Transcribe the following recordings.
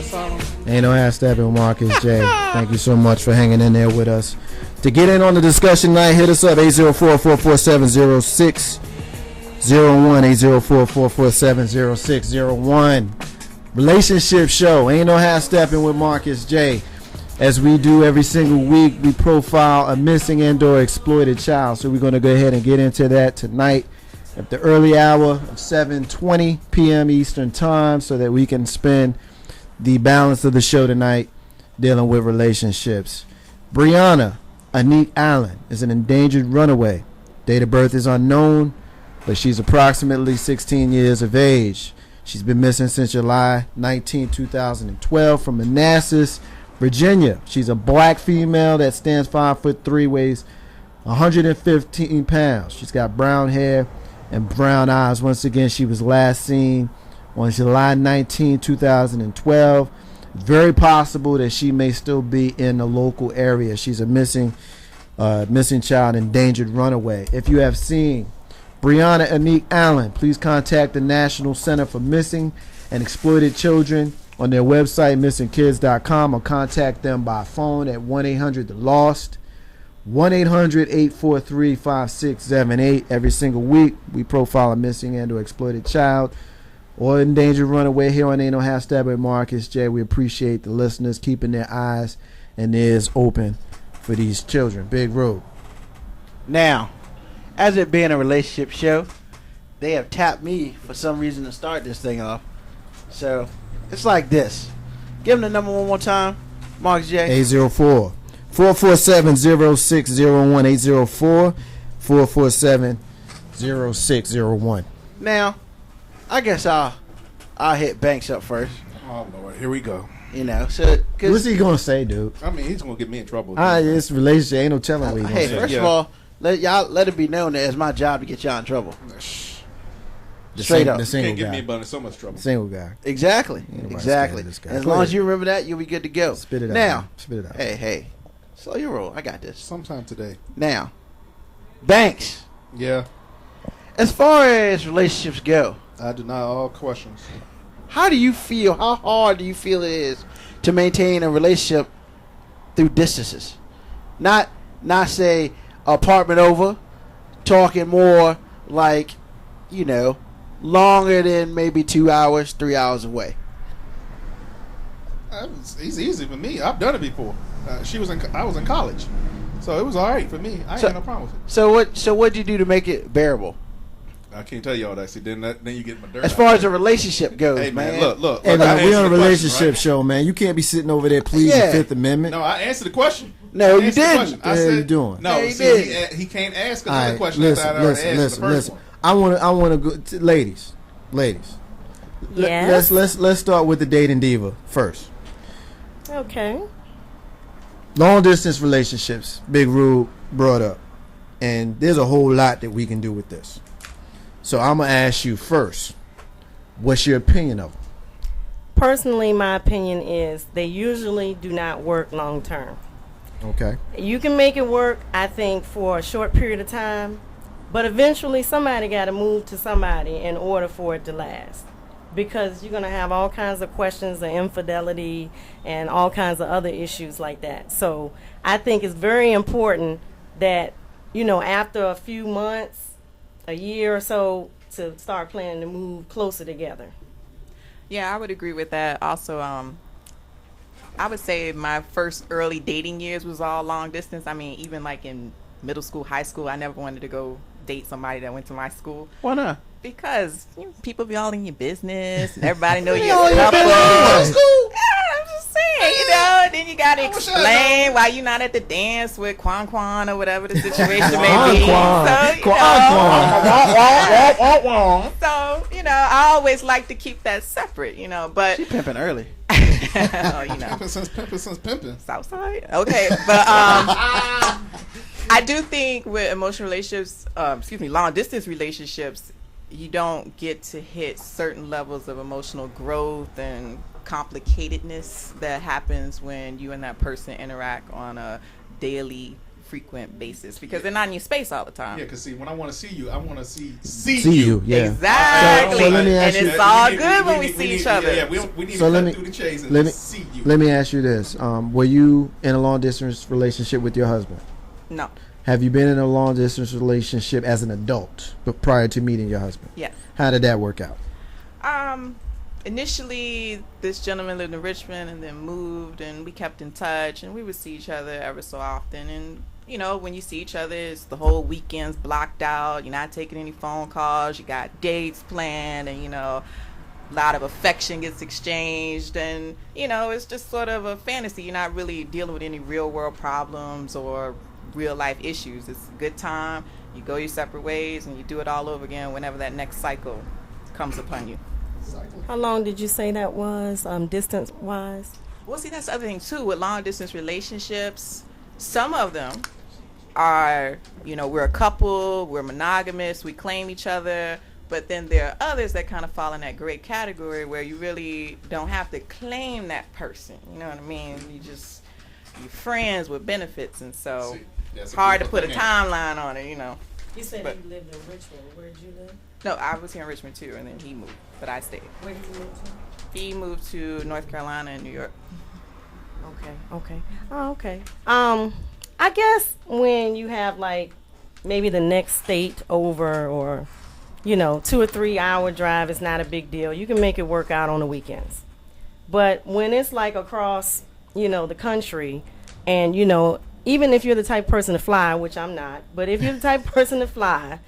asylum. Ain't no half Steppin, Marcus J. Thank you so much for hanging in there with us. To get in on the discussion tonight, hit us up 804-447-0601, 804-447-0601. Relationship show, Ain't No Half Steppin with Marcus J. As we do every single week, we profile a missing and/or exploited child. So we're going to go ahead and get into that tonight at the early hour of 7:20 p.m. Eastern Time, so that we can spend the balance of the show tonight dealing with relationships. Brianna Aint Allen is an endangered runaway. Date of birth is unknown, but she's approximately 16 years of age. She's been missing since July 19, 2012 from Manassas, Virginia. She's a black female that stands 5'3", weighs 115 pounds. She's got brown hair and brown eyes. Once again, she was last seen on July 19, 2012. It's very possible that she may still be in the local area. She's a missing child, endangered runaway. If you have seen Brianna Aint Allen, please contact the National Center for Missing and Exploited Children on their website, missingkids.com, or contact them by phone at 1-800-THE-LOST, 1-800-843-5678. Every single week, we profile a missing and or exploited child or endangered runaway here on Ain't No Half Stab with Marcus J. We appreciate the listeners keeping their eyes and ears open for these children. Big Road. Now, as it being a relationship show, they have tapped me for some reason to start this thing off. So, it's like this. Give them the number one more time, Marcus J. 804-447-0601, 804-447-0601. Now, I guess I'll hit Banks up first. Oh Lord, here we go. You know, so What's he gonna say, dude? I mean, he's gonna get me in trouble. It's relationship. Ain't no telling what he gonna hey, say. first of all, let it be known that it's my job to get y'all in trouble. Straight up. The You single can't get guy. me in so much trouble. Single guy. Exactly. Ain't nobody Exactly. scared of this guy. As Go long ahead. as you remember that, you'll be good to go. Spit it out. Now, man. Spit it out. hey, slow your roll. I got this. Sometime today. Now, Banks. Yeah, As far as relationships go, I deny all questions. how do you feel? How hard do you feel it is to maintain a relationship through distances? Not say apartment over, talking more like, longer than maybe 2 hours, 3 hours away. It's easy for me. I've done it before. I was in college, so it was all right for me. I ain't had no problem with it. So what'd you do to make it bearable? I can't tell you all that. See, then you get my dirt. As far as a relationship goes, hey man. look. Hey, I man, we answered on a the question, relationship right? show, man. You can't be sitting over there pleading Yeah. the Fifth Amendment. No, I answered the question. No, I you answered the didn't. question. I What said, you doing? No, Yeah, you see, did. he can't ask All another right, question after I already answered the first one. I want to go to ladies. Yes. Let's start with the dating diva first. Okay. Long distance relationships, Big Rube brought up, and there's a whole lot that we can do with this. So I'm gonna ask you first, what's your opinion of them? Personally, my opinion is they usually do not work long term. Okay. You can make it work, I think, for a short period of time, but eventually somebody got to move to somebody in order for it to last. Because you're going to have all kinds of questions of infidelity and all kinds of other issues like that. So I think it's very important that, after a few months, a year or so, to start planning to move closer together. Yeah, I would agree with that. Also, I would say my first early dating years was all long distance. I mean, even like in middle school, high school, I never wanted to go date somebody that went to my school. Why not? Because people be all in your business and everybody know you're all a in your couple. business. I'm just saying, then you got to explain why you're not at the dance with Quan or whatever the situation may be. So, I always like to keep that separate, but... She pimping early. Pimping since pimping. Southside? Okay, but I do think with emotional relationships, long distance relationships, you don't get to hit certain levels of emotional growth and complicatedness that happens when you and that person interact on a daily frequent basis because they're not in your space all the time. Yeah, because see, when I want to see you, I want to see you. Yeah. Exactly. So let me ask and you- it's all good when we see each other. Yeah, we need So to let cut me- through the chase and let me- see you. Let me ask you this: were you in a long distance relationship with your husband? No. Have you been in a long distance relationship as an adult, but prior to meeting your husband? Yes. How did that work out? Initially, this gentleman lived in Richmond and then moved, and we kept in touch, and we would see each other ever so often. And you know, when you see each other, it's the whole weekend's blocked out. You're not taking any phone calls. You got dates planned, and you know, a lot of affection gets exchanged, and you know, it's just sort of a fantasy. You're not really dealing with any real world problems or real life issues. It's a good time. You go your separate ways, and you do it all over again whenever that next cycle comes upon you. How long did you say that was, distance wise? Well, see, that's the other thing too with long distance relationships. Some of them are, you know, we're a couple, we're monogamous, we claim each other. But then there are others that kind of fall in that gray category where you really don't have to claim that person. You know what I mean? You're friends with benefits, and so it's hard to put a timeline on it. You know. You said you lived in Richmond. Where did you live? No, I was here in Richmond too, and then he moved, but I stayed. Where did you move to? He moved to North Carolina and New York. Okay. Oh, okay. I guess when you have like maybe the next state over, or 2 or 3 hour drive, is not a big deal. You can make it work out on the weekends. But when it's like across, the country, and even if you're the type of person to fly, which I'm not, but if you're the type of person to fly,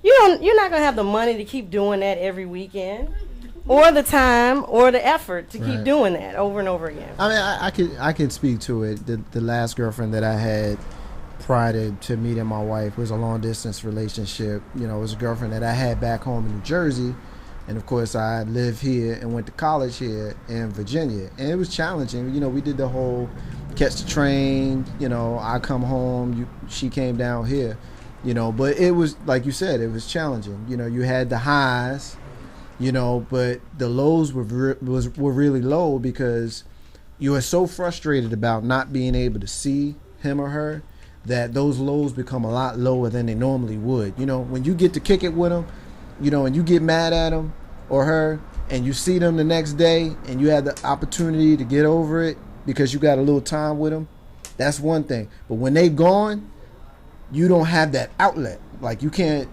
you're not gonna have the money to keep doing that every weekend, or the time, or the effort to keep doing that over and over again. I mean, I could speak to it. The last girlfriend that I had prior to meeting my wife was a long distance relationship. It was a girlfriend that I had back home in New Jersey, and of course I live here and went to college here in Virginia, and it was challenging. We did the whole catch the train. I come home, she came down here. But it was, like you said, it was challenging. You had the highs, but the lows were really low because you were so frustrated about not being able to see him or her that those lows become a lot lower than they normally would. When you get to kick it with them, and you get mad at them or her and you see them the next day and you have the opportunity to get over it because you got a little time with them, that's one thing. But when they gone, you don't have that outlet. Like, you can't,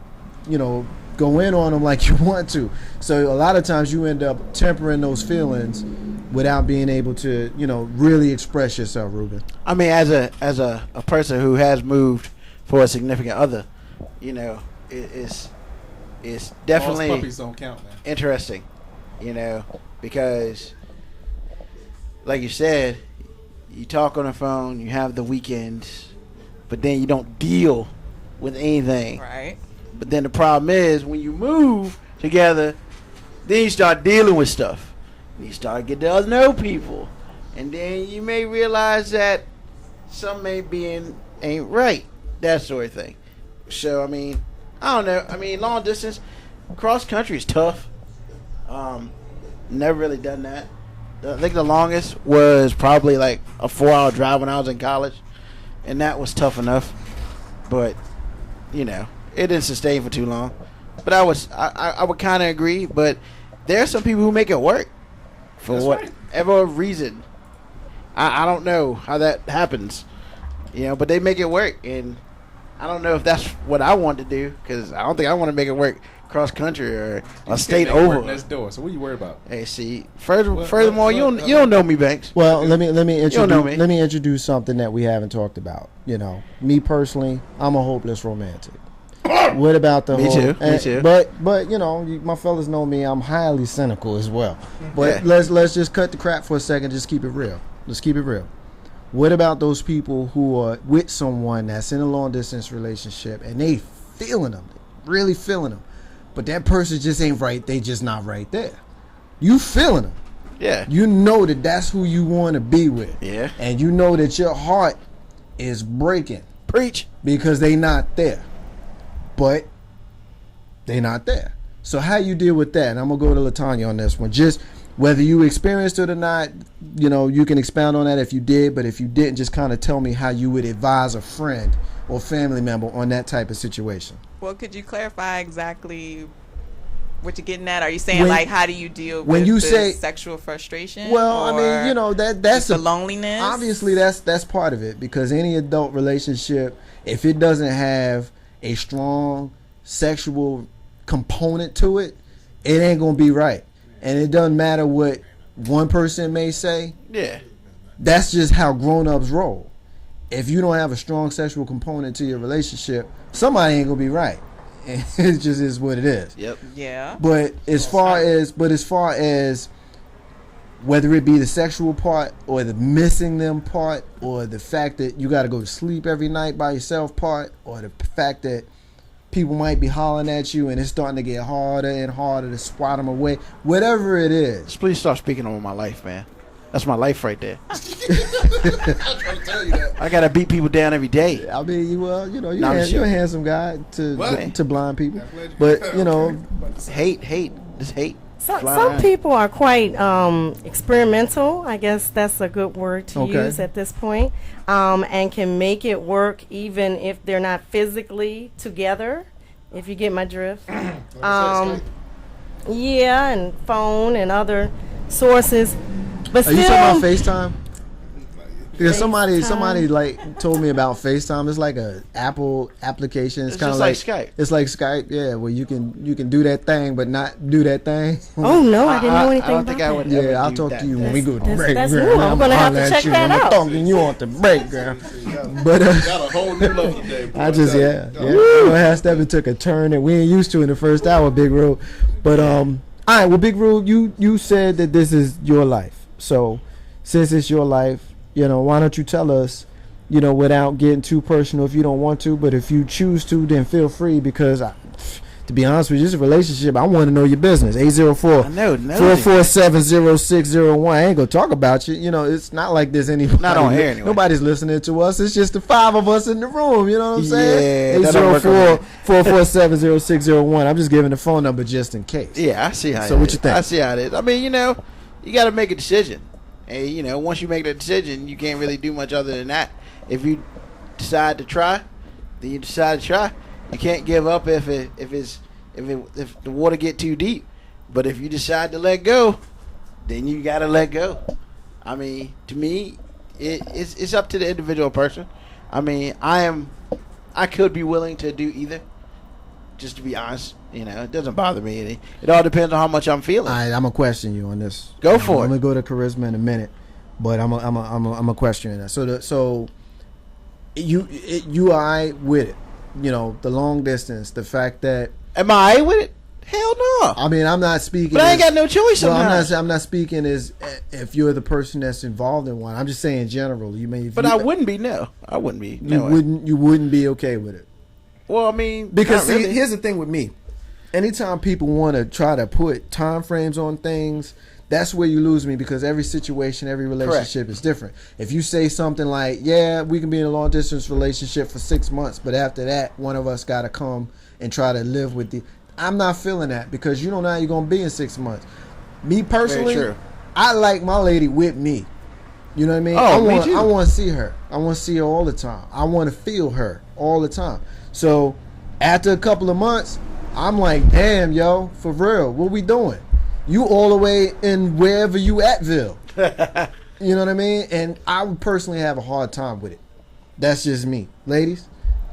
go in on them like you want to. So a lot of times you end up tempering those feelings without being able to, really express yourself, Ruben. I mean, as a person who has moved for a significant other, it's definitely Lost puppies don't count, man. interesting, because like you said, you talk on the phone, you have the weekends, but then you don't deal with anything. Right. But then the problem is when you move together, then you start dealing with stuff. You start getting to know people, and then you may realize that something ain't right. That sort of thing. So I mean, I don't know. I mean, long distance, cross country is tough. Never really done that. I think the longest was probably like a 4-hour drive when I was in college, and that was tough enough. But it didn't sustain for too long. But I would kind of agree. But there are some people who make it work for whatever reason. I don't know how that happens, but they make it work, and I don't know if that's what I want to do, because I don't think I want to make it work cross country or a state over. Next door. So what are you worried about? Hey, see, furthermore, you don't know me, Banks. Well, let me don't know me. let me introduce something that we haven't talked about. Me personally, I'm a hopeless romantic. What about the Me whole? too. Me too. But my fellas know me. I'm highly cynical as well. But let's just cut the crap for a second. Just keep it real. Let's keep it real. What about those people who are with someone that's in a long distance relationship and they feeling them, really feeling them, but that person just ain't right. They just not right there. You feeling them. Yeah. You know that that's who you want to be with. Yeah. And you know that your heart is breaking. Preach. Because they not there. But they not there. So how you deal with that? And I'm going to go to LaTanya on this one. Just whether you experienced it or not, you can expound on that if you did. But if you didn't, just kind of tell me how you would advise a friend or family member on that type of situation. Well, could you clarify exactly what you're getting at? Are you saying like how do you deal when with you the say sexual frustration? Well, I mean, you know, that's the loneliness. Obviously, that's part of it, because any adult relationship, if it doesn't have a strong sexual component to it, it ain't gonna be right. And it doesn't matter what one person may say. Yeah. That's just how grown-ups roll. If you don't have a strong sexual component to your relationship, somebody ain't gonna be right. It just is what it is. Yep. Yeah. But as far as whether it be the sexual part or the missing them part or the fact that you got to go to sleep every night by yourself part or the fact that people might be hollering at you and it's starting to get harder and harder to swat them away, whatever it is. Just please stop speaking on my life, man. That's my life right there. I'm trying to tell you that. I gotta beat people down every day. I mean, you're No, you're a handsome guy to blind people, but you know, Hate, just hate. Some Flying. people are quite experimental. I guess that's a good word to use at this point, and can make it work even if they're not physically together. If you get my drift. Yeah, and phone and other sources. But are still, you talking about FaceTime? Because somebody FaceTime. like told me about FaceTime. It's like a Apple application. It's kind of just like Skype. It's like Skype, yeah, where you can do that thing but not do that thing. Oh no, I didn't know anything I don't about think I would. that. ever Yeah, I'll do talk that. to you when we go to break. that's girl. new. I'm gonna have to holler at check you. that I'm out. talking you on the break, girl. But Got a whole new level today, bro. I just yeah. You know how Steppin took a turn that we ain't used to in the first hour, Big Rube. But all right, well, Big Rube, you said that this is your life. So since it's your life, you know, why don't you tell us, you know, without getting too personal if you don't want to, but if you choose to, then feel free, because to be honest with you, this is a relationship. I want to know your business. 804 I know. 447-0601. I ain't gonna talk about you. You know, it's not like there's anybody. Not on air anyway. Nobody's listening to us. It's just the five of us in the room. You know what I'm saying? Yeah, that don't work on 804-447-0601. I'm just giving the phone number just in case. Yeah, I see how. So it what is. you think? I see how it is. I mean, you know, you got to make a decision, and you know, once you make that decision, you can't really do much other than that. If you decide to try, then you decide to try. You can't give up if the water get too deep. But if you decide to let go, then you got to let go. I mean, to me, it's up to the individual person. I mean, I could be willing to do either. Just to be honest, you know, it doesn't bother me. It all depends on how much I'm feeling. All right, I'm gonna question you on this. Go for it. I'm gonna go to charisma in a minute, but I'm a question that. So you all right with it? You know, the long distance, the fact that. Am I all right with it? Hell no. I mean, I'm not speaking. But I ain't got no choice. Well, I'm not speaking as if you're the person that's involved in one. I'm just saying in general. You may. But I wouldn't be. No, I wouldn't be. No, You wouldn't be okay with it. Well, I mean, Because not really. here's the thing with me. Anytime people want to try to put time frames on things, that's where you lose me, because every situation, every relationship is different. If you say something like, yeah, we can be in a long distance relationship for 6 months, but after that, one of us got to come and try to live with the. I'm not feeling that, because you don't know how you're going to be in 6 months. Me personally, Very true. I like my lady with me. You know what I mean? Oh, me too. I want to see her. I want to see her all the time. I want to feel her all the time. So after a couple of months, I'm like, damn, yo, for real, what we doing? You all the way in wherever you atville. You know what I mean? And I would personally have a hard time with it. That's just me. Ladies,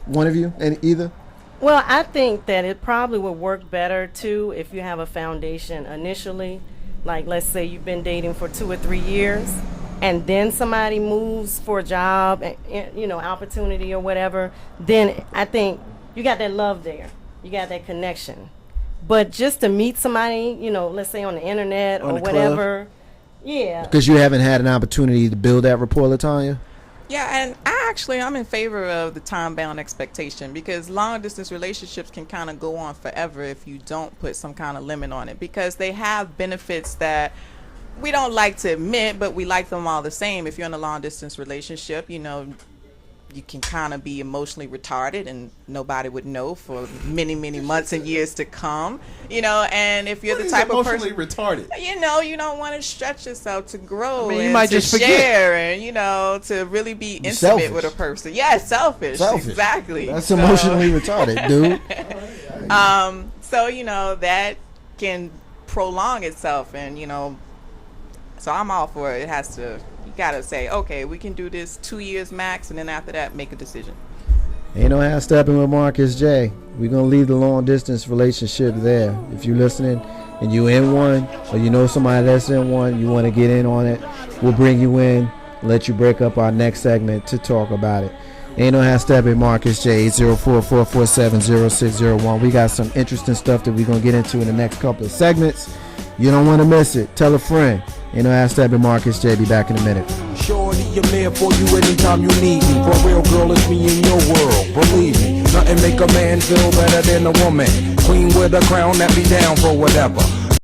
one of you, and either? Well, I think that it probably would work better too if you have a foundation initially. Like, let's say you've been dating for 2 or 3 years, and then somebody moves for a job, and, you know, opportunity or whatever. Then I think you got that love there. You got that connection. But just to meet somebody, you know, let's say on the internet On or the club. whatever, yeah. Because you haven't had an opportunity to build that rapport, LaTanya? Yeah, and I'm in favor of the time-bound expectation, because long-distance relationships can kind of go on forever if you don't put some kind of limit on it, because they have benefits that we don't like to admit, but we like them all the same. If you're in a long-distance relationship, you know, you can kind of be emotionally retarded and nobody would know for many, many months and years to come, you know. And if you're What the is type of emotionally person, retarded? you know, you don't want to stretch yourself to grow, I mean, you and might to just forget. share, and you know, to really be intimate selfish. with a person. Yeah, selfish. Exactly. That's So- emotionally retarded, dude. So you know that can prolong itself, and you know, so I'm all for it. It has to. You gotta say, okay, we can do this 2 years max, and then after that, make a decision. Ain't no half stepping with Marcus J. We're gonna leave the long distance relationship there. If you're listening and you in one, or you know somebody that's in one, you want to get in on it, we'll bring you in, let you break up our next segment to talk about it. Ain't no half stepping Marcus J. 804-447-0601. We got some interesting stuff that we're gonna get into in the next couple of segments. You don't want to miss it. Tell a friend. Ain't no half stepping Marcus J. Be back in a minute. Shorty, you're there for you anytime you need me. For real, girl, it's me in your world. Believe me, nothing make a man feel better than a woman. Queen with a crown that be down for whatever.